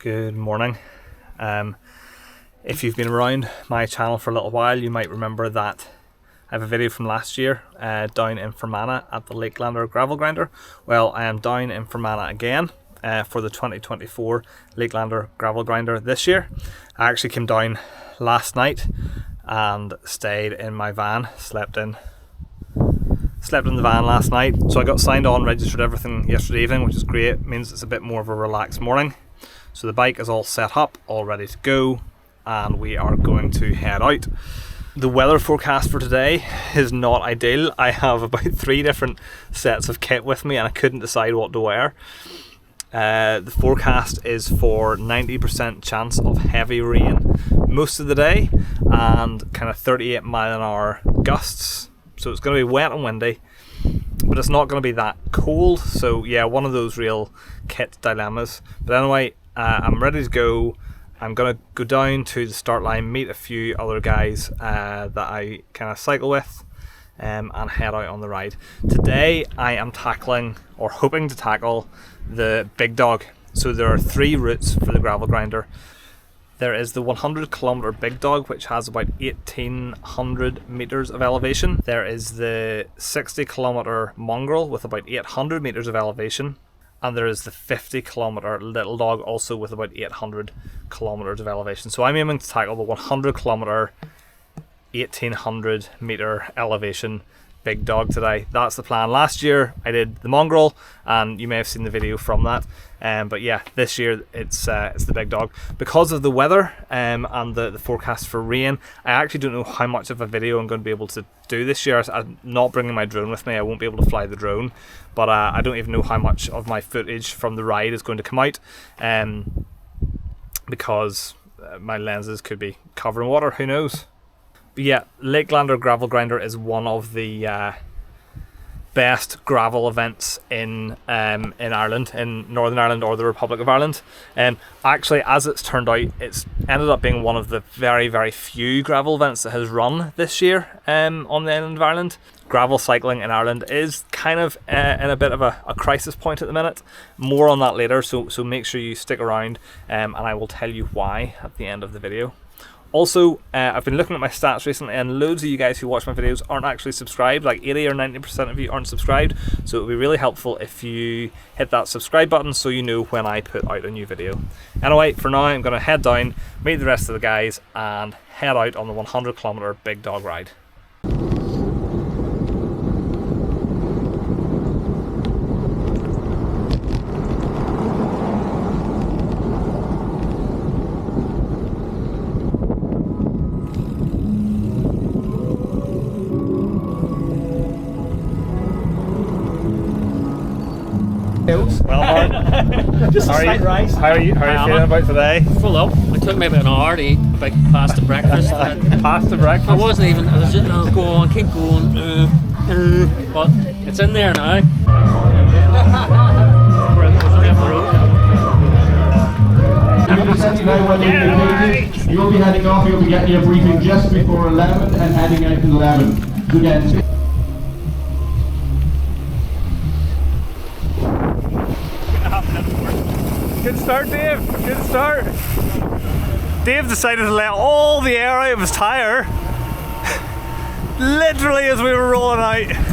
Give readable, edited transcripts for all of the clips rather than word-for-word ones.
Good morning. If you've been around my channel for a little while, you might remember that I have a video from last year down in Fermanagh at the Lakelander Gravel Grinder. Well, I am down in Fermanagh again for the 2024 Lakelander Gravel Grinder this year. I actually came down last night and stayed in my van, slept in the van last night. So I got signed on, registered everything yesterday evening, which is great. It means it's a bit more of a relaxed morning. So the bike is all set up, all ready to go, and we are going to head out. The weather forecast for today is not ideal. I have about 3 different sets of kit with me and I couldn't decide what to wear. The forecast is for 90% chance of heavy rain most of the day and kind of 38 mile an hour gusts. So it's going to be wet and windy, but it's not going to be that cold. So yeah, one of those real kit dilemmas. But anyway, I'm ready to go. I'm going to go down to the start line, meet a few other guys that I kind of cycle with, and head out on the ride. Today I am tackling, or hoping to tackle, the big dog. So there are 3 routes for the gravel grinder. There is the 100 kilometer big dog, which has about 1800 meters of elevation. There is the 60 kilometer mongrel with about 800 meters of elevation. And there is the 50 kilometer little dog, also with about 800 kilometers of elevation. So I'm aiming to tackle the 100 kilometer, 1800 meter elevation big dog today. That's the plan. Last year I did the mongrel, and you may have seen the video from that. But yeah, this year it's the big dog. Because of the weather and the forecast for rain, I actually don't know how much of a video I'm going to be able to do this year. I'm not bringing my drone with me. I won't be able to fly the drone, but I don't even know how much of my footage from the ride is going to come out, because my lenses could be covered in water. Who knows? But yeah, Lakelander Gravel Grinder is one of the best gravel events in Ireland, in Northern Ireland or the Republic of Ireland. Actually, as it's turned out, it's ended up being one of the very, very few gravel events that has run this year on the island of Ireland. Gravel cycling in Ireland is kind of in a bit of a crisis point at the minute. More on that later, so make sure you stick around, and I will tell you why at the end of the video. Also, I've been looking at my stats recently, and loads of you guys who watch my videos aren't actually subscribed. Like 80 or 90% of you aren't subscribed, so it would be really helpful if you hit that subscribe button so you know when I put out a new video. Anyway, for now I'm going to head down, meet the rest of the guys, and head out on the 100 kilometer big dog ride. Well, just a slight rise. How are you feeling about today? Full up. It took me about an hour to eat a big pasta breakfast. Pasta breakfast? I was just go on, keep going. But it's in there now. You will be heading off. You'll be getting your briefing just before 11 and heading out at 11. Good end. Good start, Dave. Good start. Dave decided to let all the air out of his tyre literally as we were rolling out.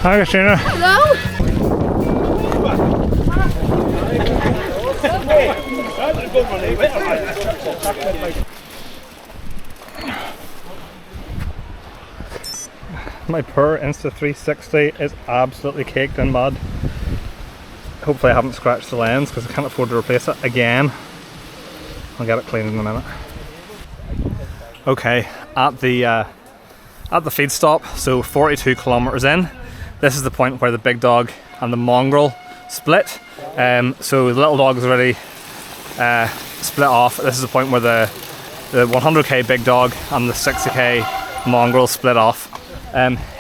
Hi, Christina. Hello? My poor Insta360 is absolutely caked in mud. Hopefully I haven't scratched the lens because I can't afford to replace it again. I'll get it cleaned in a minute. Okay, at the feed stop, so 42 kilometers in, this is the point where the big dog and the mongrel split. So the little dog is already split off. This is the point where the 100k big dog and the 60k mongrel split off.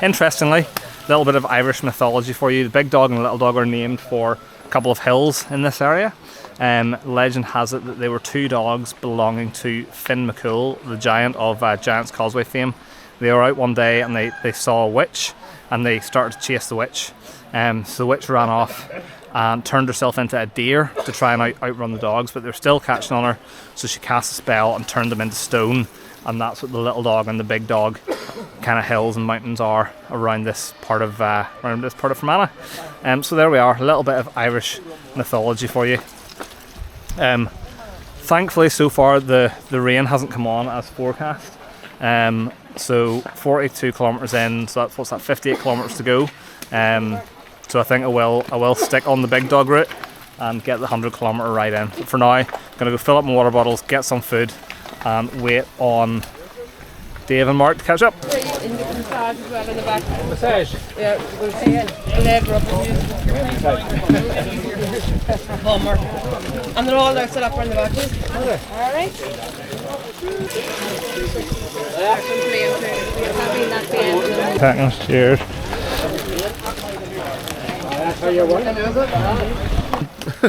Interestingly, a little bit of Irish mythology for you. The big dog and the little dog are named for a couple of hills in this area. Legend has it that they were two dogs belonging to Finn McCool, the giant of Giant's Causeway fame. They were out one day and they saw a witch and they started to chase the witch. So the witch ran off and turned herself into a deer to try and outrun the dogs, but they were still catching on her, so she cast a spell and turned them into stone, and that's what the little dog and the big dog kind of hills and mountains are around this part of Fermanagh. So there we are, a little bit of Irish mythology for you. Thankfully so far the rain hasn't come on as forecast. So 42 kilometres in, so that's 58 kilometres to go. So I think I will stick on the big dog route and get the 100 kilometre ride in. But for now, I'm gonna go fill up my water bottles, get some food, and wait on Dave and Mark to catch up. In the massage as well in the back. Massage? Yeah, we'll see a leg rub Bummer. And they're all there set up around the back. Alright. Thanks, cheers.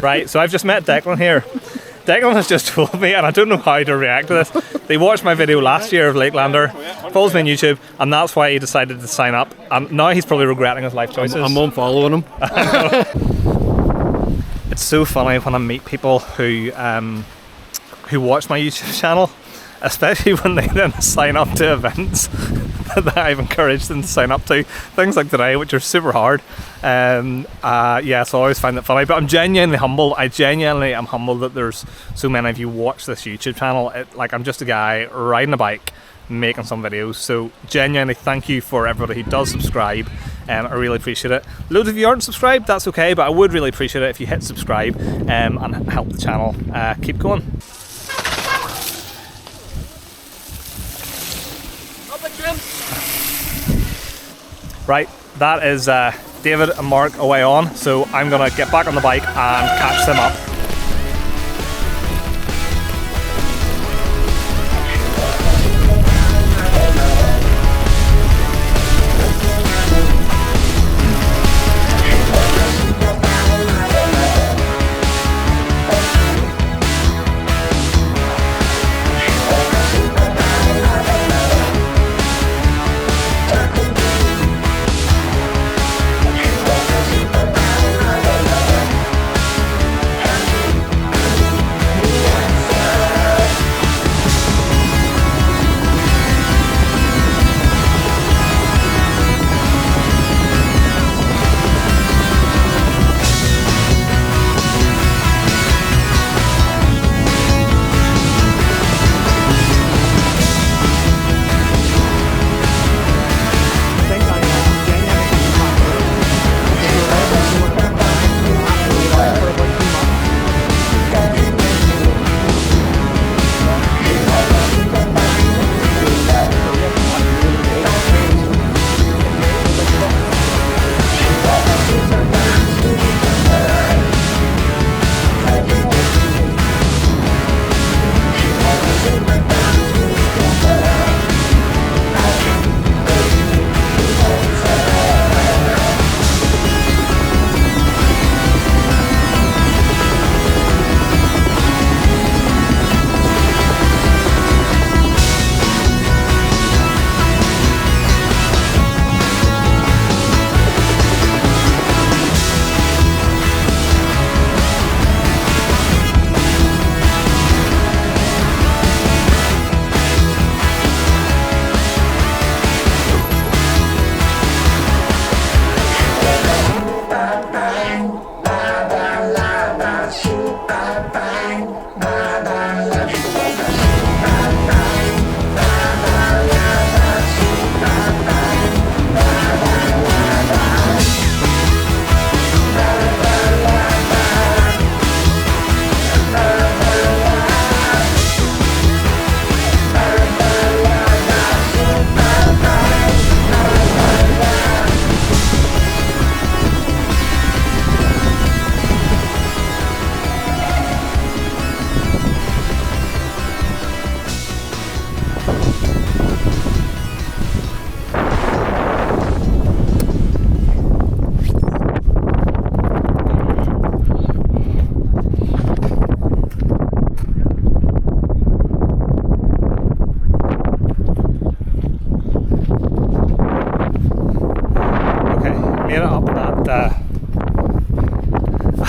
Right, so I've just met Declan here. Declan has just told me, and I don't know how to react to this. They watched my video last year of Lakelander, follows me on YouTube, and that's why he decided to sign up. And now he's probably regretting his life choices. I'm unfollowing him. It's so funny when I meet people who watch my YouTube channel. especially when they then sign up to events that I've encouraged them to sign up to, things like today, which are super hard. Yeah, so I always find it funny, but I'm genuinely humbled. I genuinely am humbled that there's so many of you watch this YouTube channel. Like, I'm just a guy riding a bike, making some videos, so genuinely thank you for everybody who does subscribe. I really appreciate it. Loads of you aren't subscribed, that's okay, but I would really appreciate it if you hit subscribe and help the channel keep going. Right, that is David and Mark away on, so I'm gonna get back on the bike and catch them up.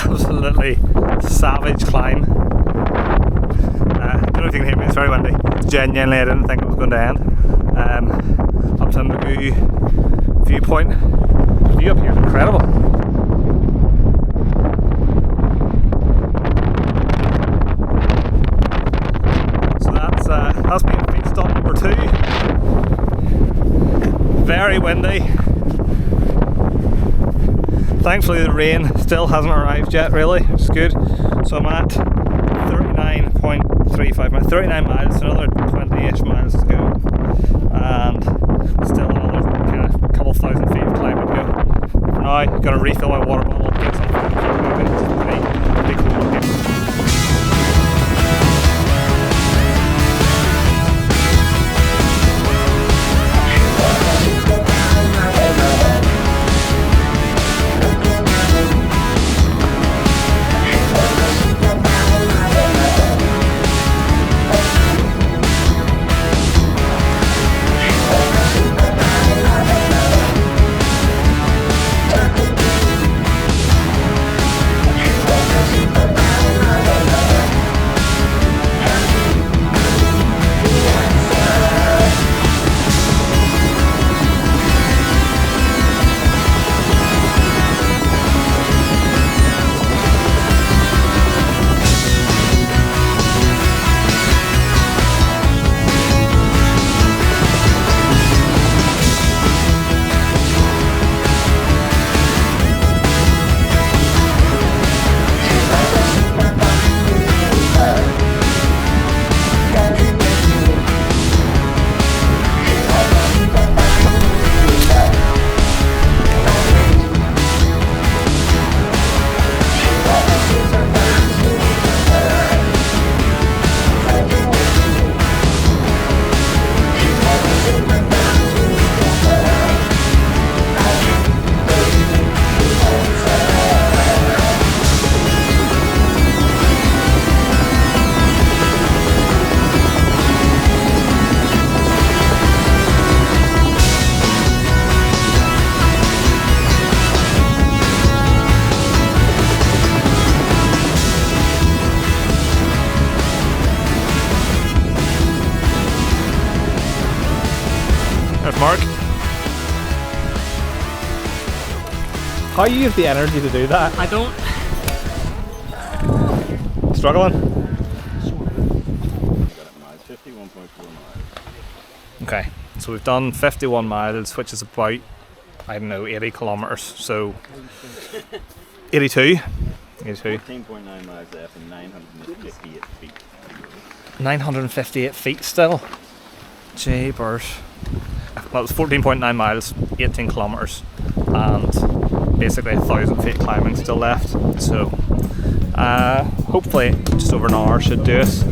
Absolutely savage climb. Don't know if you can hear me, it's very windy. Genuinely, I didn't think it was going to end. Up to the viewpoint. The view up here is incredible. So that's been feed stop number 2. Very windy. Thankfully the rain still hasn't arrived yet, really, which is good. So I'm at 39.35 miles, 39 miles, so another 20-ish miles to go. And still another kind of couple thousand feet of climbing to go. For now, I'm going to refill my water bottle, get some food, keep moving. It's pretty cool up here. There's Mark. How you have the energy to do that? I don't. Struggling? 51.4 miles. Okay, so we've done 51 miles, which is about, I don't know, 80 kilometres, so 82. 14.9 miles left and 958 feet. 958 feet still. Jeepers. Well, it's 14.9 miles, 18 kilometres, and basically 1,000 feet climbing still left. So, hopefully, just over an hour should do it.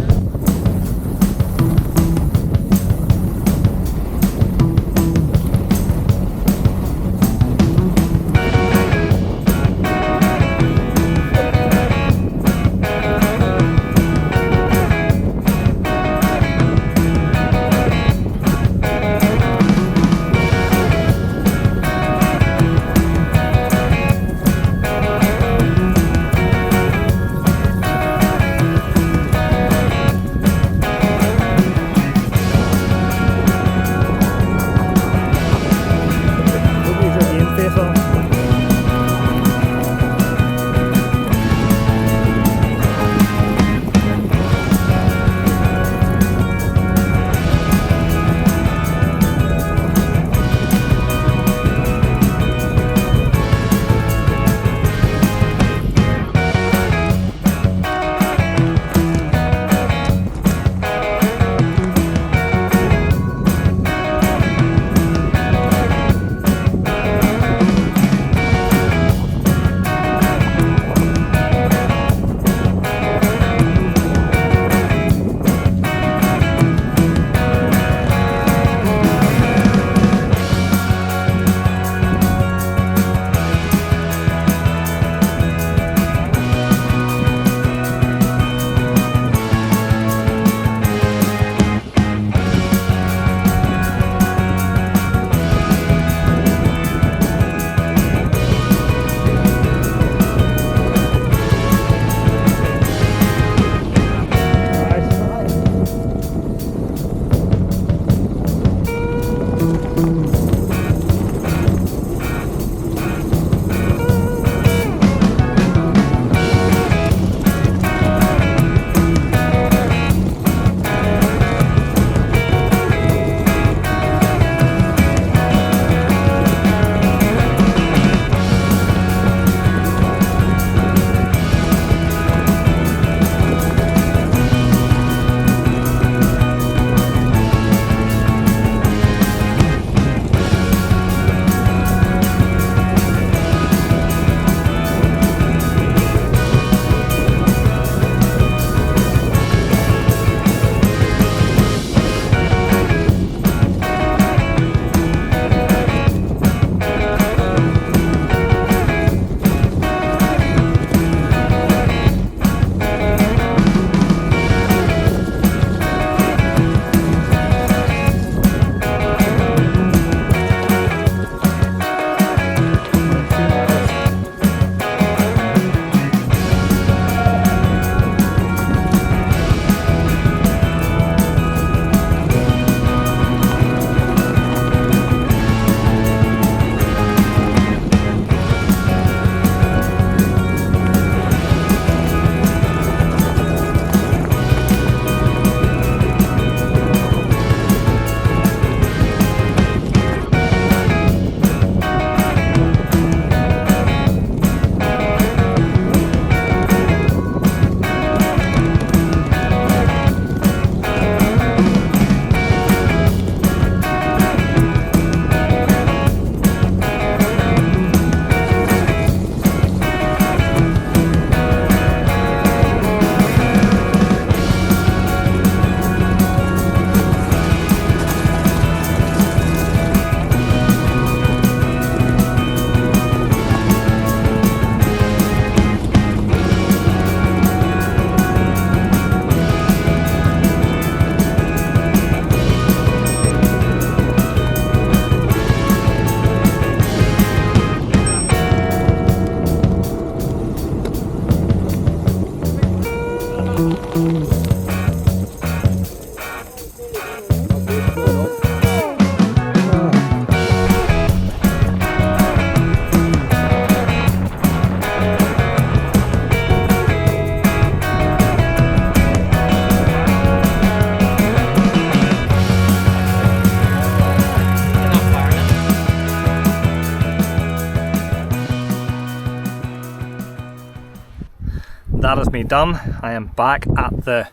that is me done. I am back at the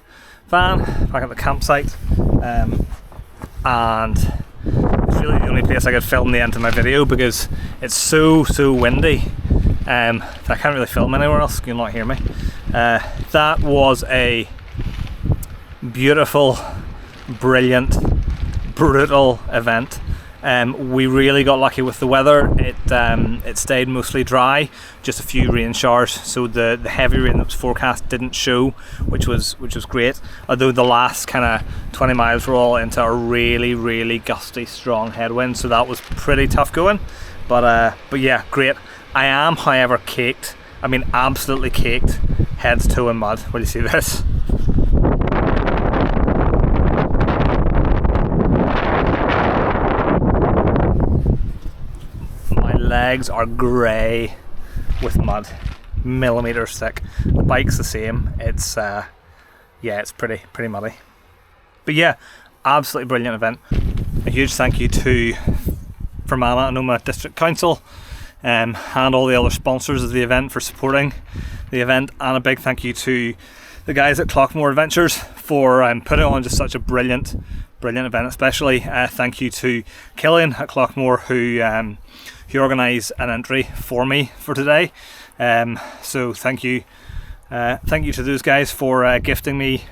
van, back at the campsite, and it's really the only place I could film the end of my video because it's so windy that I can't really film anywhere else. You'll not hear me. That was a beautiful, brilliant, brutal event. We really got lucky with the weather. It stayed mostly dry, just a few rain showers, so the heavy rain that was forecast didn't show, which was great. Although the last kind of 20 miles were all into a really gusty, strong headwind, so that was pretty tough going. But yeah, great. I am, however, caked. I mean, absolutely caked, head to toe in mud. Will you see this? Legs are grey with mud, millimeters thick. The bike's the same. It's yeah, it's pretty muddy. But yeah, absolutely brilliant event. A huge thank you to Fermanagh and Omagh District Council and all the other sponsors of the event for supporting the event, and a big thank you to the guys at Clockmore Adventures for putting on just such a brilliant event. Especially thank you to Killian at Clockmore who organised an entry for me for today. So thank you to those guys for gifting me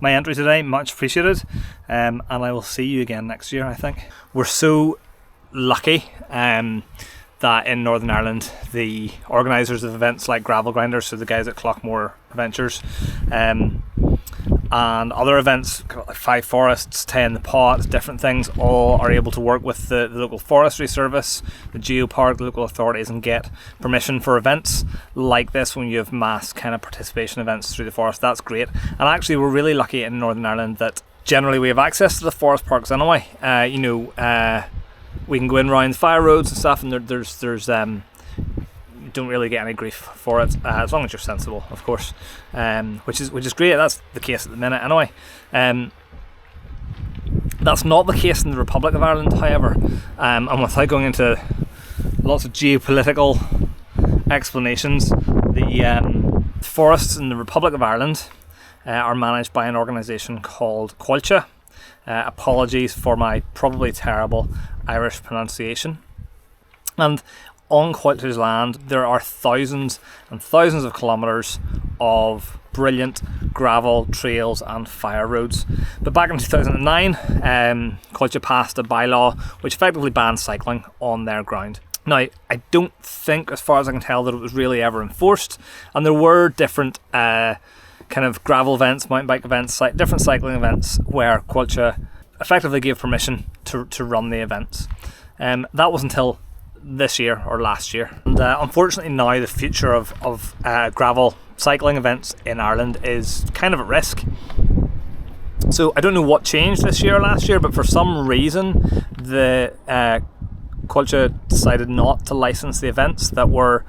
my entry today, much appreciated. And I will see you again next year, I think. We're so lucky that in Northern Ireland the organisers of events like Gravel Grinder, so the guys at Clockmore Adventures, and other events like Five Forests, 10 the Pot, different things, all are able to work with the local forestry service, the geopark, the local authorities, and get permission for events like this when you have mass kind of participation events through the forest. That's great. And actually we're really lucky in Northern Ireland that generally we have access to the forest parks anyway. We can go in around the fire roads and stuff, and there's don't really get any grief for it, as long as you're sensible, of course, which is great. That's the case at the minute anyway. That's not the case in the Republic of Ireland, however, and without going into lots of geopolitical explanations, the forests in the Republic of Ireland are managed by an organisation called Coillte. Apologies for my probably terrible Irish pronunciation. And on Coiltte's land there are thousands and thousands of kilometres of brilliant gravel trails and fire roads. But back in 2009, Coillte passed a bylaw which effectively banned cycling on their ground. Now, I don't think, as far as I can tell, that it was really ever enforced, and there were different kind of gravel events, mountain bike events, different cycling events where Coillte effectively gave permission to run the events. That was until this year or last year, and unfortunately now the future of gravel cycling events in Ireland is kind of at risk. So I don't know what changed this year or last year, but for some reason the Coillte decided not to license the events that were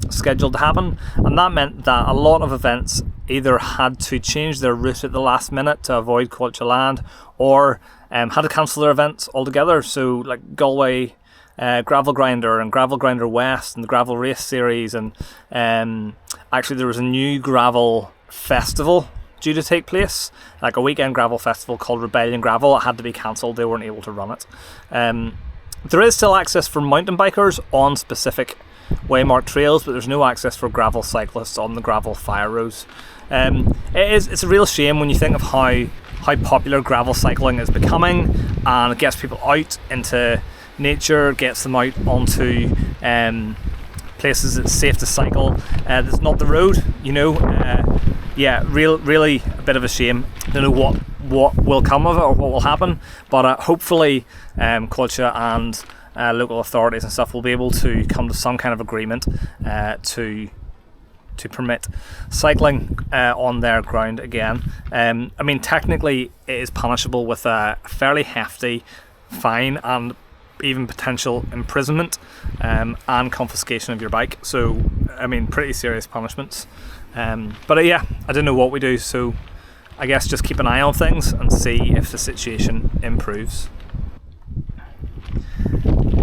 scheduled to happen, and that meant that a lot of events either had to change their route at the last minute to avoid Coillte land, or had to cancel their events altogether. So like Galway Gravel Grinder and Gravel Grinder West and the Gravel Race Series, and actually there was a new gravel festival due to take place, like a weekend gravel festival called Rebellion Gravel. It had to be cancelled, they weren't able to run it. There is still access for mountain bikers on specific waymarked trails, but there's no access for gravel cyclists on the gravel fire roads. It's a real shame when you think of how popular gravel cycling is becoming, and it gets people out into nature, gets them out onto places that's safe to cycle. That's not the road, yeah, really a bit of a shame. I don't know what will come of it or what will happen, but hopefully Coillte and local authorities and stuff will be able to come to some kind of agreement to permit cycling on their ground again. I mean, technically it is punishable with a fairly hefty fine and even potential imprisonment and confiscation of your bike. So, I mean, pretty serious punishments. But yeah, I don't know what we do, so I guess just keep an eye on things and see if the situation improves.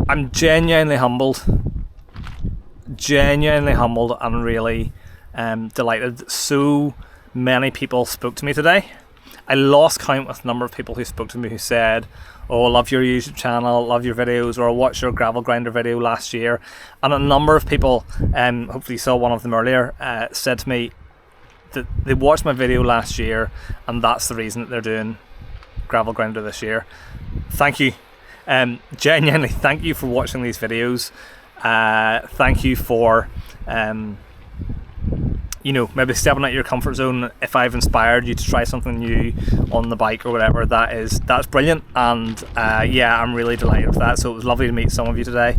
I'm genuinely humbled and really delighted that so many people spoke to me today. I lost count with the number of people who spoke to me who said, oh, love your YouTube channel, love your videos, or I watched your gravel grinder video last year. And a number of people, hopefully you saw one of them earlier, said to me that they watched my video last year and that's the reason that they're doing gravel grinder this year. Thank you. Genuinely, thank you for watching these videos. Thank you for you know, maybe stepping out of your comfort zone. If I've inspired you to try something new on the bike or whatever, that's brilliant. And yeah, I'm really delighted with that. So it was lovely to meet some of you today.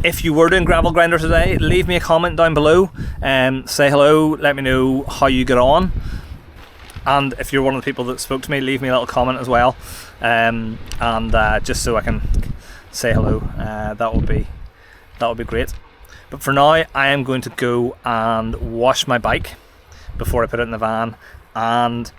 If you were doing gravel grinder today, leave me a comment down below. Say hello, let me know how you get on. And if you're one of the people that spoke to me, leave me a little comment as well. And just so I can say hello, that would be great. But for now, I am going to go and wash my bike before I put it in the van and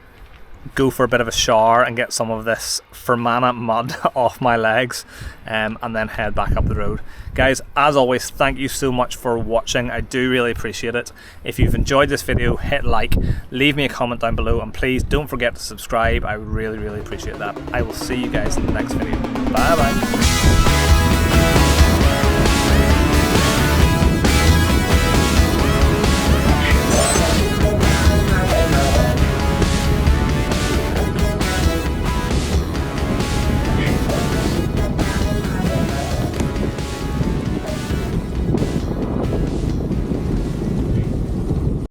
go for a bit of a shower and get some of this Fermanagh mud off my legs, and then head back up the road. Guys, as always, thank you so much for watching. I do really appreciate it. If you've enjoyed this video, hit like, leave me a comment down below, and please don't forget to subscribe. I would really appreciate that. I will see you guys in the next video. Bye bye.